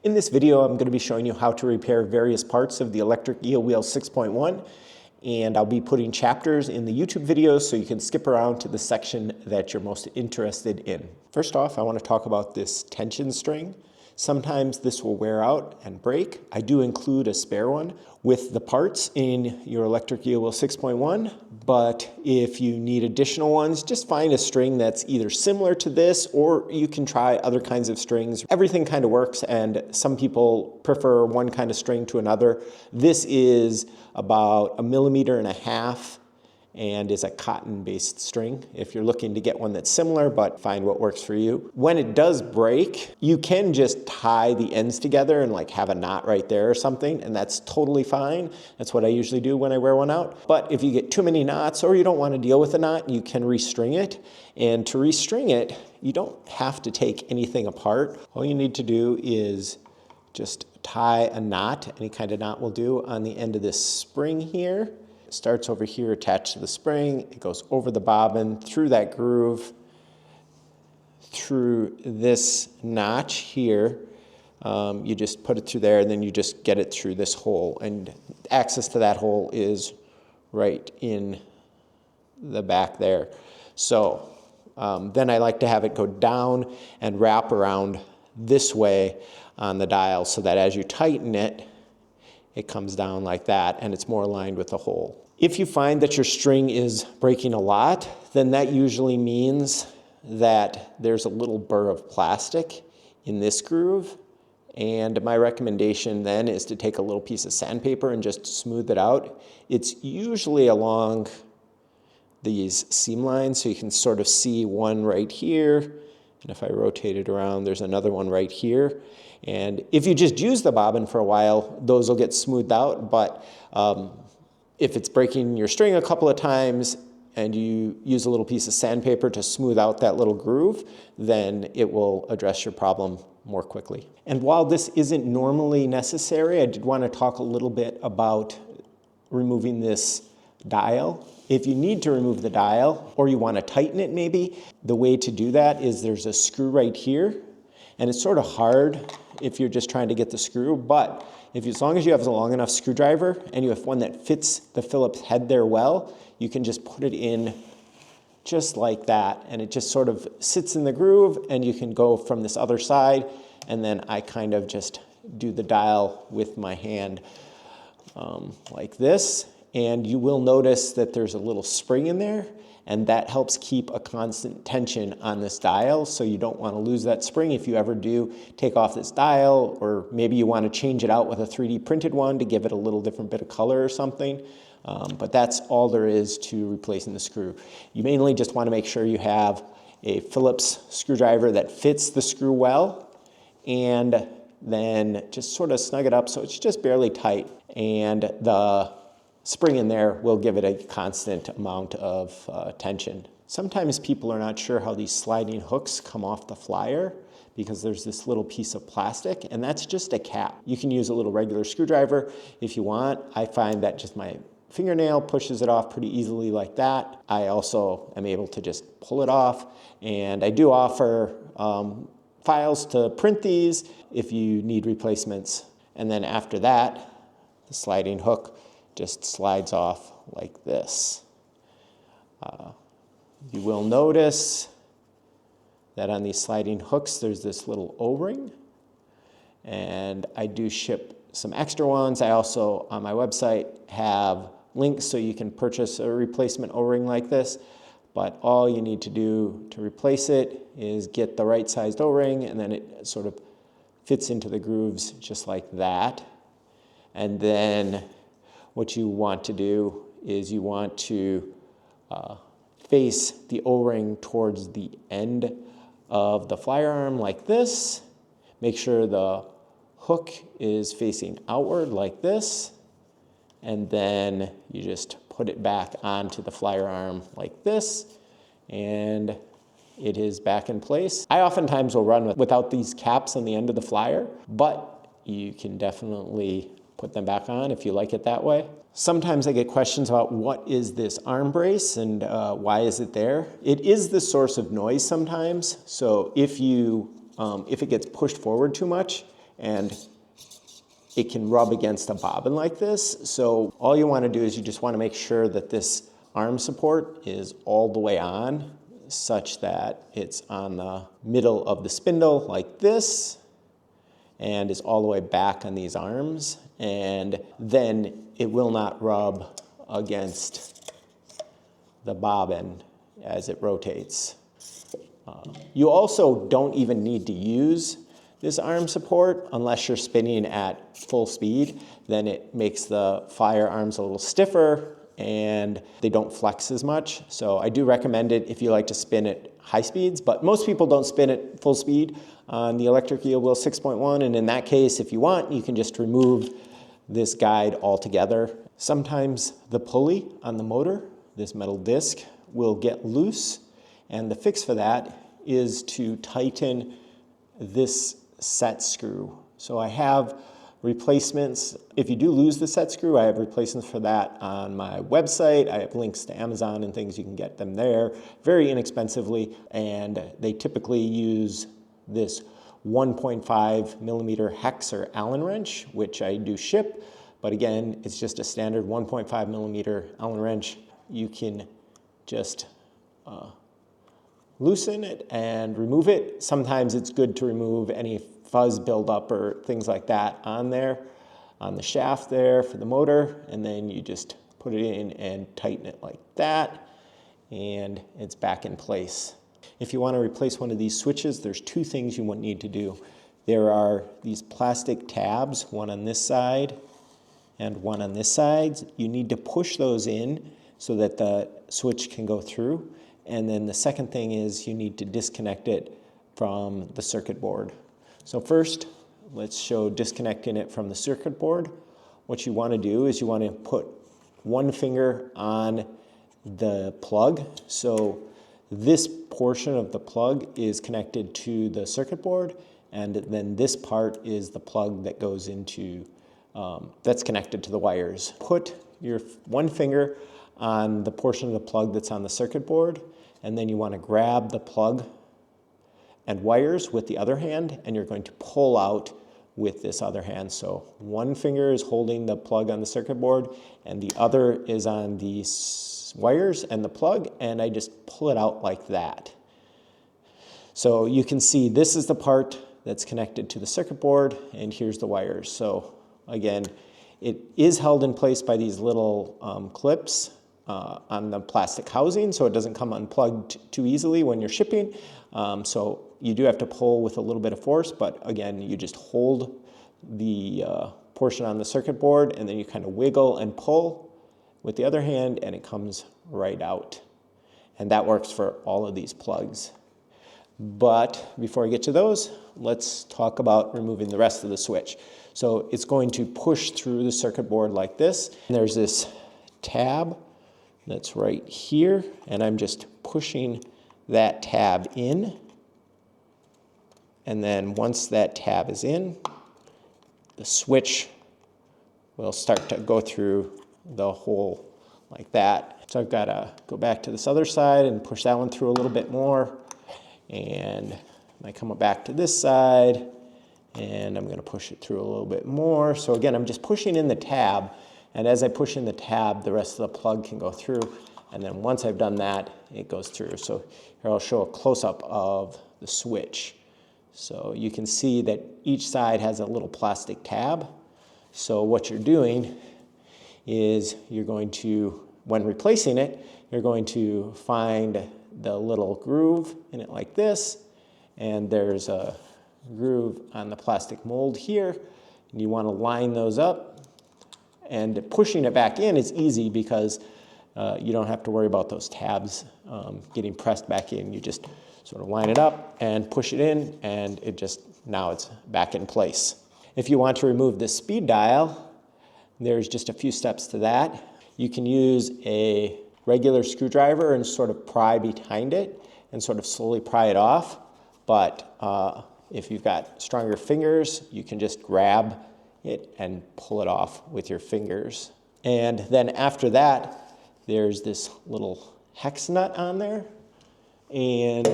In this video, I'm going to be showing you how to repair various parts of the electric eel wheel 6.1, and I'll be putting chapters in the YouTube videos so you can skip around to the section that you're most interested in. First off, I want to talk about this tension string. Sometimes this will wear out and break. I do include a spare one with the parts in your electric eel wheel 6.1, but if you need additional ones, just find a string that's either similar to this or you can try other kinds of strings. Everything kind of works, and some people prefer one kind of string to another. This is about 1.5 millimeters and is a cotton-based string. If you're looking to get one that's similar, but find what works for you. When it does break, you can just tie the ends together and like have a knot right there or something, and that's totally fine. That's what I usually do when I wear one out. But if you get too many knots or you don't want to deal with a knot, you can restring it. And to restring it, you don't have to take anything apart. All you need to do is just tie a knot, any kind of knot will do, on the end of this spring here. Starts over here attached to the spring. It goes over the bobbin, through that groove, through this notch here. You just put it through there, and then you just get it through this hole. And access to that hole is right in the back there. So then I like to have it go down and wrap around this way on the dial so that as you tighten it, it comes down like that, and it's more aligned with the hole. If you find that your string is breaking a lot, then that usually means that there's a little burr of plastic in this groove. And my recommendation then is to take a little piece of sandpaper and just smooth it out. It's usually along these seam lines, so you can sort of see one right here. And if I rotate it around, there's another one right here. And if you just use the bobbin for a while, those will get smoothed out. But if it's breaking your string a couple of times and you use a little piece of sandpaper to smooth out that little groove, then it will address your problem more quickly. And while this isn't normally necessary, I did want to talk a little bit about removing this dial. If you need to remove the dial or you want to tighten it maybe, the way to do that is there's a screw right here. And it's sort of hard if you're just trying to get the screw, but as long as you have a long enough screwdriver and you have one that fits the Phillips head there well, you can just put it in just like that, and it just sort of sits in the groove, and you can go from this other side, and then I kind of just do the dial with my hand like this, and you will notice that there's a little spring in there, and that helps keep a constant tension on this dial, so you don't want to lose that spring if you ever do take off this dial, or maybe you want to change it out with a 3D printed one to give it a little different bit of color or something. But that's all there is to replacing the screw. You mainly just want to make sure you have a Phillips screwdriver that fits the screw well, and then just sort of snug it up so it's just barely tight, and the spring in there will give it a constant amount of tension. Sometimes people are not sure how these sliding hooks come off the flyer because there's this little piece of plastic, and that's just a cap. You can use a little regular screwdriver if you want. I find that just my fingernail pushes it off pretty easily like that. I also am able to just pull it off, and I do offer files to print these if you need replacements. And then after that, the sliding hook just slides off like this. You will notice that on these sliding hooks there's this little O-ring, and I do ship some extra ones. I also, on my website, have links so you can purchase a replacement O-ring like this, but all you need to do to replace it is get the right sized O-ring, and then it sort of fits into the grooves just like that. And then what you want to do is you want to face the O-ring towards the end of the flyer arm like this. Make sure the hook is facing outward like this, and then you just put it back onto the flyer arm like this, and it is back in place. I oftentimes will run without these caps on the end of the flyer, but you can definitely put them back on if you like it that way. Sometimes I get questions about what is this arm brace and why is it there? It is the source of noise sometimes. So if it gets pushed forward too much, and it can rub against a bobbin like this. So all you want to do is you just want to make sure that this arm support is all the way on, such that it's on the middle of the spindle like this, and is all the way back on these arms, and then it will not rub against the bobbin as it rotates. You also don't even need to use this arm support unless you're spinning at full speed. Then it makes the firearms a little stiffer and they don't flex as much. So I do recommend it if you like to spin at high speeds, but most people don't spin at full speed on the electric eel wheel 6.1, and in that case, if you want, you can just remove this guide altogether. Sometimes the pulley on the motor, this metal disc, will get loose, and the fix for that is to tighten this set screw. So I have replacements. If you do lose the set screw, I have replacements for that on my website. I have links to Amazon and things. You can get them there very inexpensively, and they typically use this 1.5 millimeter hex or Allen wrench, which I do ship, but again, it's just a standard 1.5 millimeter Allen wrench. You can just loosen it and remove it. Sometimes it's good to remove any fuzz buildup or things like that on there, on the shaft there for the motor, and then you just put it in and tighten it like that, and it's back in place. If you want to replace one of these switches, there's two things you would need to do. There are these plastic tabs, one on this side and one on this side. You need to push those in so that the switch can go through. And then the second thing is you need to disconnect it from the circuit board. So first, let's show disconnecting it from the circuit board. What you want to do is you want to put one finger on the plug. So this portion of the plug is connected to the circuit board, and then this part is the plug that goes into, that's connected to the wires. Put your one finger on the portion of the plug that's on the circuit board, and then you want to grab the plug and wires with the other hand, and you're going to pull out with this other hand. So one finger is holding the plug on the circuit board, and the other is on the wires and the plug, and I just pull it out like that. So you can see this is the part that's connected to the circuit board, and here's the wires. So again, it is held in place by these little clips on the plastic housing, so it doesn't come unplugged too easily when you're shipping. So you do have to pull with a little bit of force, but again, you just hold the portion on the circuit board, and then you kind of wiggle and pull with the other hand, and it comes right out. And that works for all of these plugs. But before I get to those, let's talk about removing the rest of the switch. So it's going to push through the circuit board like this. And there's this tab that's right here, and I'm just pushing that tab in. And then once that tab is in, the switch will start to go through the hole like that. So I've got to go back to this other side and push that one through a little bit more. And I come back to this side, and I'm going to push it through a little bit more. So again, I'm just pushing in the tab, and as I push in the tab, the rest of the plug can go through. And then once I've done that, it goes through. So here I'll show a close-up of the switch. So you can see that each side has a little plastic tab. So what you're doing is you're going to, when replacing it, you're going to find the little groove in it like this, and there's a groove on the plastic mold here, and you want to line those up. And pushing it back in is easy because you don't have to worry about those tabs getting pressed back in. You just sort of line it up and push it in, and it just, now it's back in place. If you want to remove the speed dial, there's just a few steps to that. You can use a regular screwdriver and sort of pry behind it and sort of slowly pry it off. But if you've got stronger fingers, you can just grab it and pull it off with your fingers. And then after that, there's this little hex nut on there. And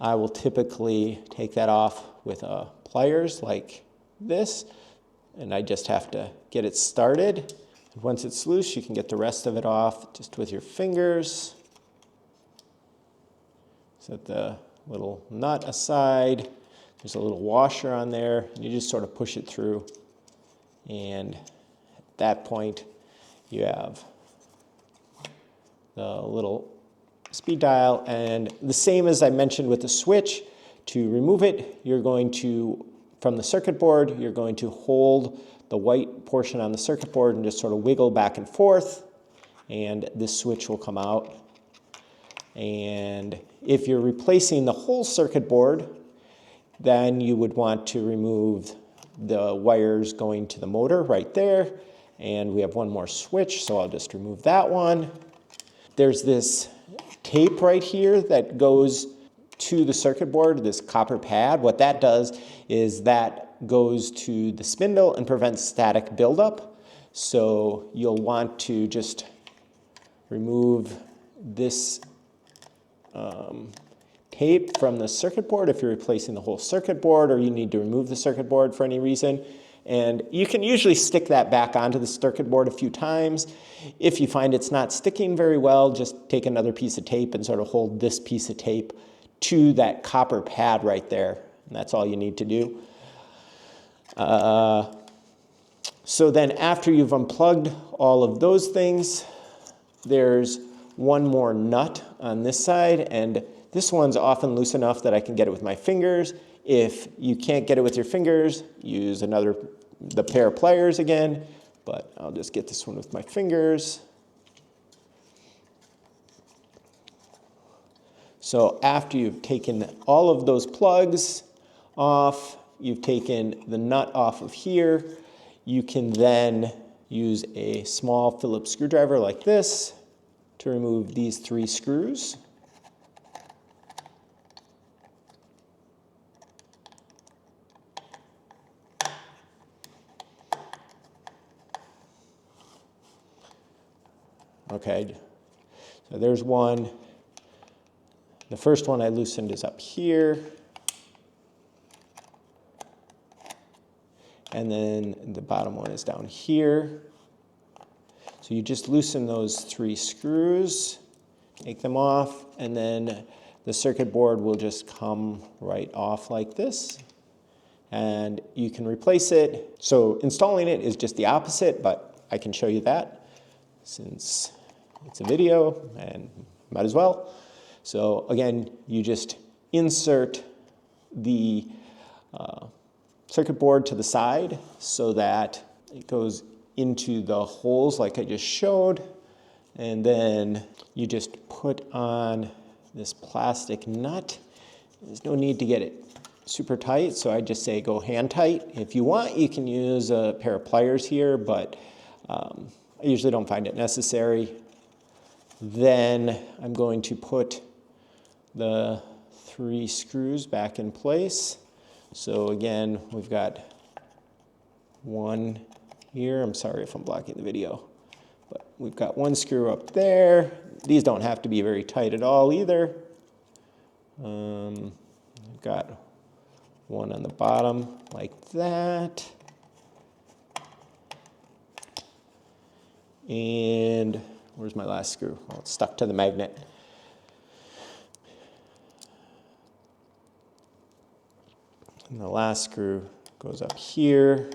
I will typically take that off with a pliers like this, and I just have to get it started. And once it's loose, you can get the rest of it off just with your fingers. Set the little nut aside. There's a little washer on there, and you just sort of push it through. And at that point, you have the little speed dial, and the same as I mentioned with the switch. To remove it, you're going to, from the circuit board, you're going to hold the white portion on the circuit board and just sort of wiggle back and forth, and this switch will come out. And if you're replacing the whole circuit board, then you would want to remove the wires going to the motor right there. And we have one more switch, so I'll just remove that one. There's this tape right here that goes to the circuit board, this copper pad. What that does is that goes to the spindle and prevents static buildup. So you'll want to just remove this tape from the circuit board if you're replacing the whole circuit board, or you need to remove the circuit board for any reason. And you can usually stick that back onto the circuit board a few times. If you find it's not sticking very well, just take another piece of tape and sort of hold this piece of tape to that copper pad right there. And that's all you need to do. So then after you've unplugged all of those things, there's one more nut on this side, and this one's often loose enough that I can get it with my fingers. If you can't get it with your fingers, use the pair of pliers again, but I'll just get this one with my fingers. So after you've taken all of those plugs off, you've taken the nut off of here, you can then use a small Phillips screwdriver like this to remove these 3 screws. Okay, so there's one. The first one I loosened is up here. And then the bottom one is down here. So you just loosen those 3 screws, take them off, and then the circuit board will just come right off like this. And you can replace it. So installing it is just the opposite, but I can show you that since it's a video and might as well. So again, you just insert the circuit board to the side so that it goes into the holes like I just showed, and then you just put on this plastic nut. There's no need to get it super tight, so I just say go hand tight. If you want, you can use a pair of pliers here, but I usually don't find it necessary. Then I'm going to put the 3 screws back in place. So again, we've got one here. I'm sorry if I'm blocking the video, but we've got 1 screw up there. These don't have to be very tight at all either. I've got one on the bottom like that. And where's my last screw? Well, it's stuck to the magnet. And the last screw goes up here.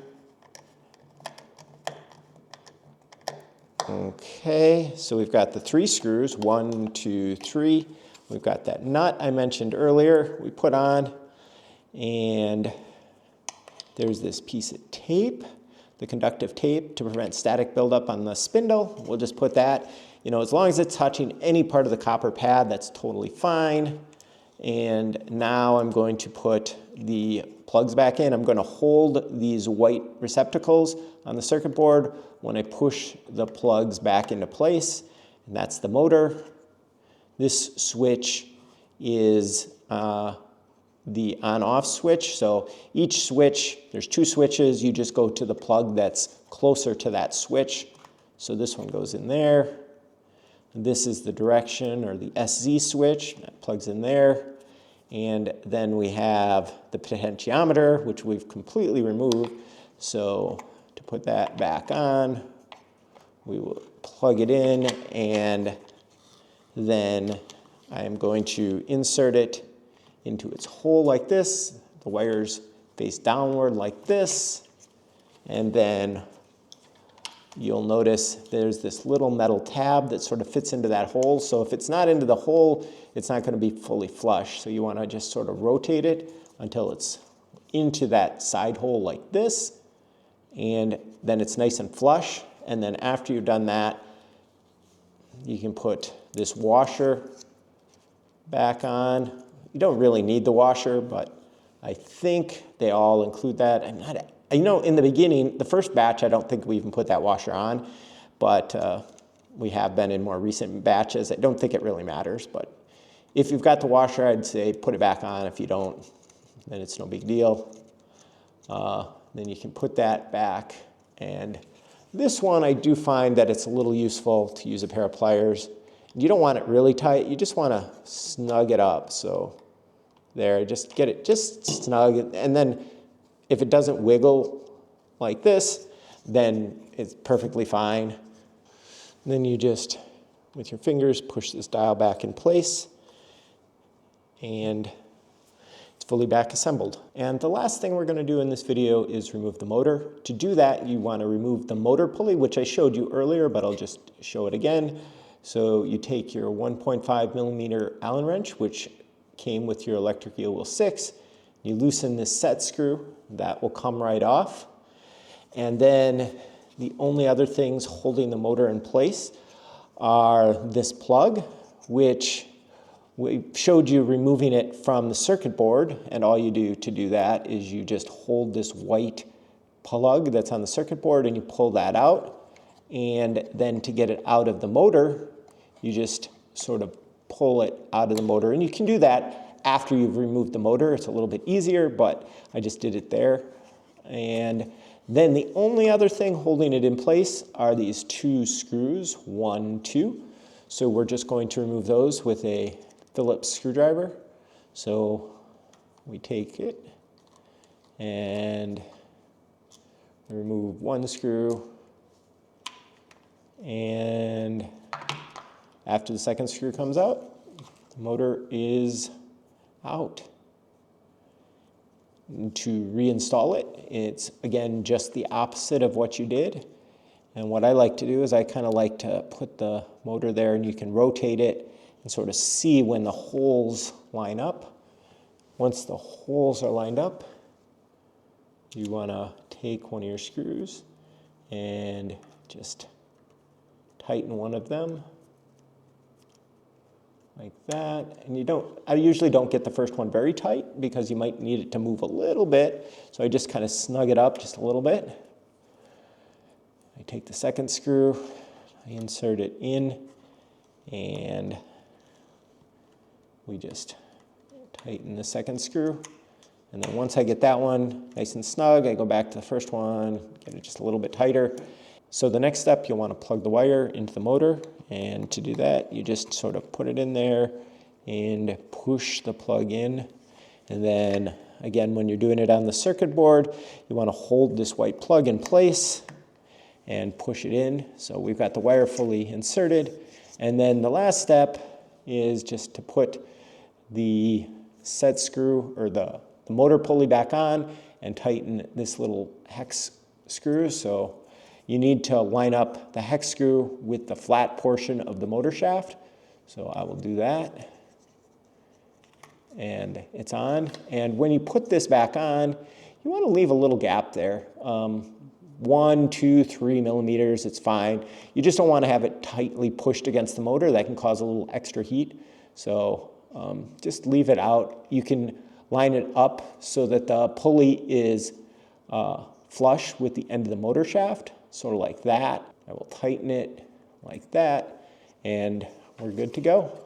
Okay, so we've got the 3 screws, 1, 2, 3. We've got that nut I mentioned earlier we put on, and there's this piece of tape, the conductive tape to prevent static buildup on the spindle. We'll just put that, as long as it's touching any part of the copper pad, that's totally fine. And now I'm going to put the plugs back in. I'm going to hold these white receptacles on the circuit board when I push the plugs back into place, and that's the motor. This switch is the on-off switch. So each switch, there's 2 switches, you just go to the plug that's closer to that switch. So this one goes in there. And this is the direction, or the SZ switch, that plugs in there. And then we have the potentiometer, which we've completely removed. So to put that back on, we will plug it in, and then I am going to insert it into its hole like this. The wires face downward like this. And then you'll notice there's this little metal tab that sort of fits into that hole. So if it's not into the hole, it's not going to be fully flush. So you want to just sort of rotate it until it's into that side hole like this. And then it's nice and flush. And then after you've done that, you can put this washer back on. You don't really need the washer, but I think they all include that. You know, in the beginning, the first batch, I don't think we even put that washer on, but we have been in more recent batches. I don't think it really matters, but if you've got the washer, I'd say put it back on. If you don't, then it's no big deal. Then you can put that back. And this one, I do find that it's a little useful to use a pair of pliers. You don't want it really tight. You just want to snug it up. So there, just get it just snug. And then if it doesn't wiggle like this, then it's perfectly fine. And then you just, with your fingers, push this dial back in place, and it's fully back assembled. And the last thing we're going to do in this video is remove the motor. To do that, you want to remove the motor pulley, which I showed you earlier, but I'll just show it again. So you take your 1.5 millimeter Allen wrench, which came with your electric eel wheel 6. You loosen this set screw. That will come right off. And then the only other things holding the motor in place are this plug, which we showed you removing it from the circuit board. And all you do to do that is you just hold this white plug that's on the circuit board and you pull that out. And then to get it out of the motor, you just sort of pull it out of the motor. And you can do that after you've removed the motor. It's a little bit easier, but I just did it there. And then the only other thing holding it in place are these two screws, 1, 2. So we're just going to remove those with a Phillips screwdriver. So we take it and remove one screw, and after the second screw comes out, the motor is out. And to reinstall it, it's again just the opposite of what you did. And what I like to do is I kind of like to put the motor there, and you can rotate it and sort of see when the holes line up. Once the holes are lined up, you want to take one of your screws and just tighten one of them like that. And I usually don't get the first one very tight because you might need it to move a little bit. So I just kind of snug it up just a little bit. I take the second screw, I insert it in, and we just tighten the second screw. And then once I get that one nice and snug, I go back to the first one, get it just a little bit tighter. So the next step, you'll want to plug the wire into the motor. And to do that, you just sort of put it in there and push the plug in. And then again, when you're doing it on the circuit board, you want to hold this white plug in place and push it in. So we've got the wire fully inserted. And then the last step is just to put the set screw or the motor pulley back on and tighten this little hex screw. So you need to line up the hex screw with the flat portion of the motor shaft. So I will do that. And it's on. And when you put this back on, you want to leave a little gap there. 1, 2, 3 millimeters, it's fine. You just don't want to have it tightly pushed against the motor. That can cause a little extra heat. So just leave it out. You can line it up so that the pulley is flush with the end of the motor shaft, sort of like that. I will tighten it like that, and we're good to go.